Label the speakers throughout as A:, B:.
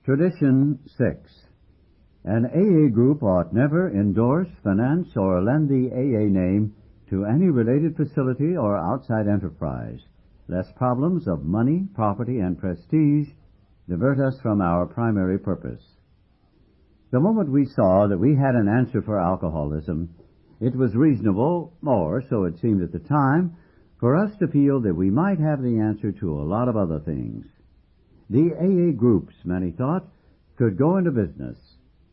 A: Tradition 6. An AA group ought never endorse, finance, or lend the AA name to any related facility or outside enterprise, lest problems of money, property, and prestige divert us from our primary purpose. The moment we saw that we had an answer for alcoholism, it was reasonable, or so it seemed at the time, for us to feel that we might have the answer to a lot of other things. The AA groups, many thought, could go into business,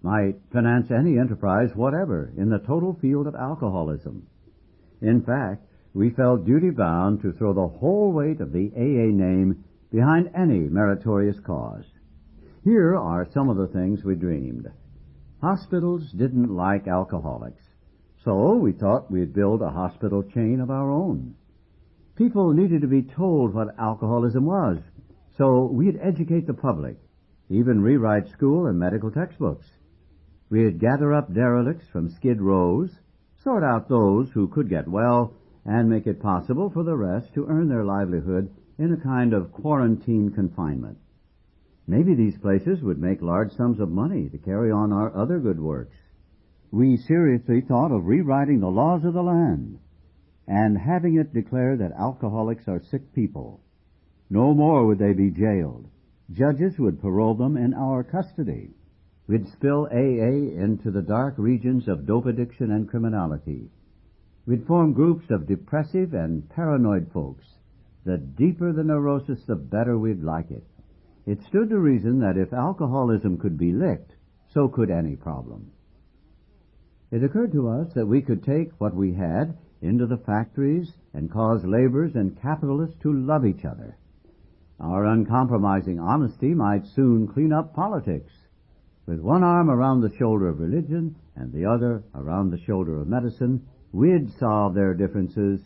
A: might finance any enterprise whatever in the total field of alcoholism. In fact, we felt duty-bound to throw the whole weight of the AA name behind any meritorious cause. Here are some of the things we dreamed. Hospitals didn't like alcoholics, so we thought we'd build a hospital chain of our own. People needed to be told what alcoholism was, so we'd educate the public, even rewrite school and medical textbooks. We'd gather up derelicts from skid rows, sort out those who could get well, and make it possible for the rest to earn their livelihood in a kind of quarantine confinement. Maybe these places would make large sums of money to carry on our other good works. We seriously thought of rewriting the laws of the land and having it declare that alcoholics are sick people. No more would they be jailed. Judges would parole them in our custody. We'd spill AA into the dark regions of dope addiction and criminality. We'd form groups of depressive and paranoid folks. The deeper the neurosis, the better we'd like it. It stood to reason that if alcoholism could be licked, so could any problem. It occurred to us that we could take what we had into the factories and cause laborers and capitalists to love each other. Our uncompromising honesty might soon clean up politics. With one arm around the shoulder of religion and the other around the shoulder of medicine, we'd solve their differences.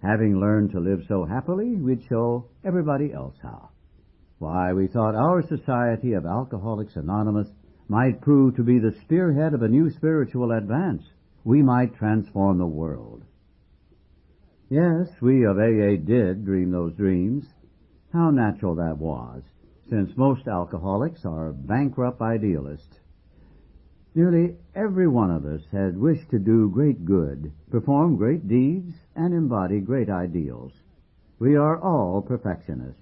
A: Having learned to live so happily, we'd show everybody else how. Why, we thought our Society of Alcoholics Anonymous might prove to be the spearhead of a new spiritual advance. We might transform the world. Yes, we of AA did dream those dreams. How natural that was, since most alcoholics are bankrupt idealists. Nearly every one of us had wished to do great good, perform great deeds, and embody great ideals. We are all perfectionists,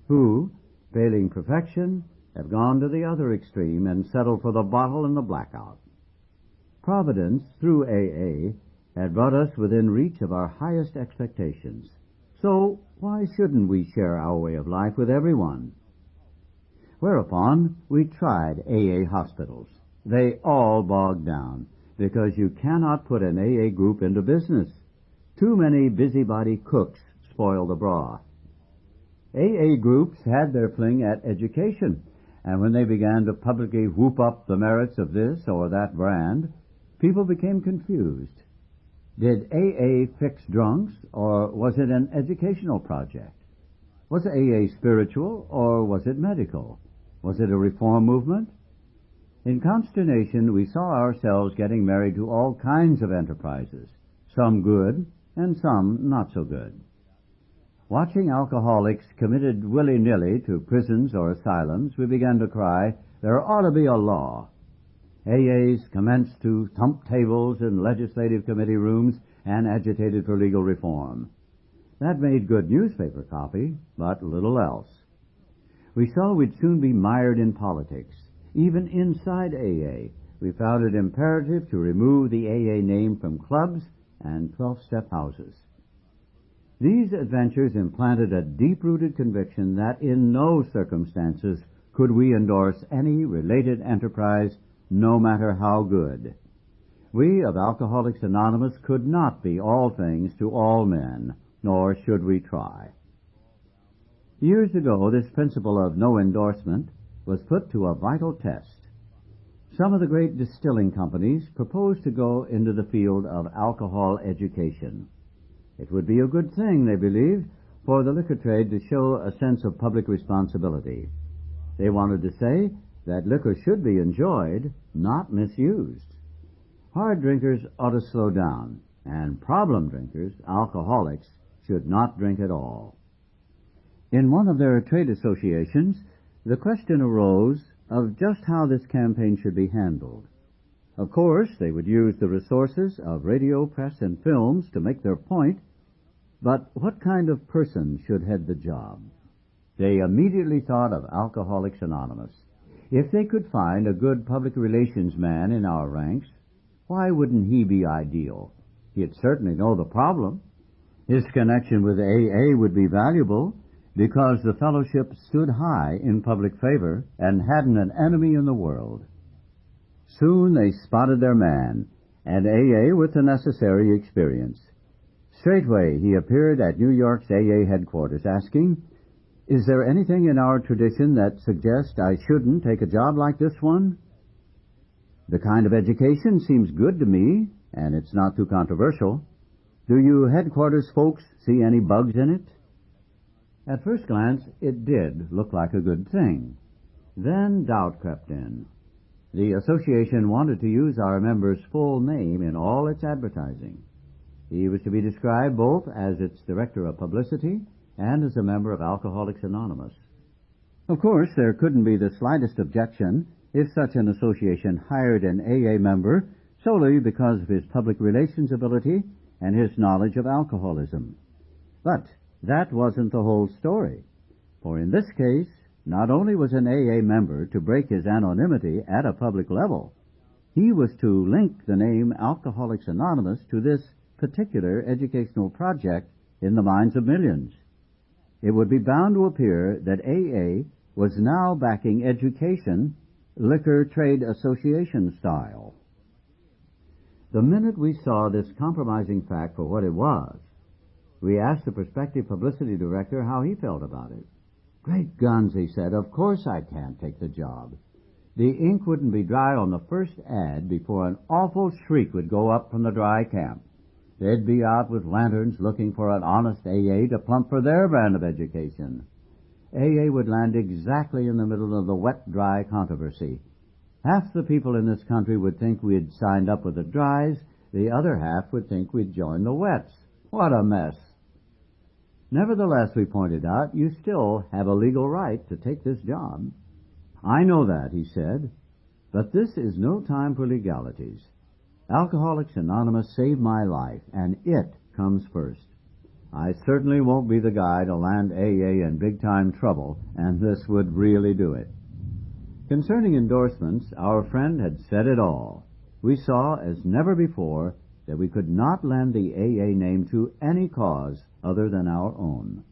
A: who, failing perfection, have gone to the other extreme and settled for the bottle and the blackout. Providence, through AA, had brought us within reach of our highest expectations. So why shouldn't we share our way of life with everyone? Whereupon we tried AA hospitals. They all bogged down, because you cannot put an AA group into business. Too many busybody cooks spoil the broth. AA groups had their fling at education, and when they began to publicly whoop up the merits of this or that brand, people became confused. Did AA fix drunks, or was it an educational project? Was AA spiritual, or was it medical? Was it a reform movement? In consternation, we saw ourselves getting married to all kinds of enterprises, some good and some not so good. Watching alcoholics committed willy-nilly to prisons or asylums, we began to cry, there ought to be a law. AAs commenced to thump tables in legislative committee rooms and agitated for legal reform. That made good newspaper copy, but little else. We saw we'd soon be mired in politics. Even inside AA, we found it imperative to remove the AA name from clubs and 12-step houses. These adventures implanted a deep-rooted conviction that in no circumstances could we endorse any related enterprise, no matter how good. We of Alcoholics Anonymous could not be all things to all men, nor should we try. Years ago, this principle of no endorsement was put to a vital test. Some of the great distilling companies proposed to go into the field of alcohol education. It would be a good thing, they believed, for the liquor trade to show a sense of public responsibility. They wanted to say that liquor should be enjoyed, not misused. Hard drinkers ought to slow down, and problem drinkers, alcoholics, should not drink at all. In one of their trade associations, the question arose, of just how this campaign should be handled. Of course, they would use the resources of radio, press, and films to make their point, but what kind of person should head the job? They immediately thought of Alcoholics Anonymous. If they could find a good public relations man in our ranks, why wouldn't he be ideal? He'd certainly know the problem. His connection with AA would be valuable because the fellowship stood high in public favor and hadn't an enemy in the world. Soon they spotted their man, and AA with the necessary experience. Straightway he appeared at New York's AA headquarters asking, "Is there anything in our tradition that suggests I shouldn't take a job like this one? The kind of education seems good to me, and it's not too controversial. Do you headquarters folks see any bugs in it?" At first glance, it did look like a good thing. Then doubt crept in. The association wanted to use our member's full name in all its advertising. He was to be described both as its director of publicity and as a member of Alcoholics Anonymous. Of course, there couldn't be the slightest objection if such an association hired an AA member solely because of his public relations ability and his knowledge of alcoholism. But that wasn't the whole story, for in this case, not only was an AA member to break his anonymity at a public level, he was to link the name Alcoholics Anonymous to this particular educational project in the minds of millions. It would be bound to appear that AA was now backing education, liquor trade association style. The minute we saw this compromising fact for what it was, we asked the prospective publicity director how he felt about it. "Great guns," he said, "of course I can't take the job. The ink wouldn't be dry on the first ad before an awful shriek would go up from the dry camp. They'd be out with lanterns looking for an honest AA to plump for their brand of education. AA would land exactly in the middle of the wet-dry controversy. Half the people in this country would think we'd signed up with the dries, the other half would think we'd joined the wets. What a mess." "Nevertheless," we pointed out, "you still have a legal right to take this job." "I know that," he said, "but this is no time for legalities. Alcoholics Anonymous saved my life, and it comes first. I certainly won't be the guy to land AA in big-time trouble, and this would really do it." Concerning endorsements, our friend had said it all. We saw, as never before, that we could not lend the AA name to any cause other than our own.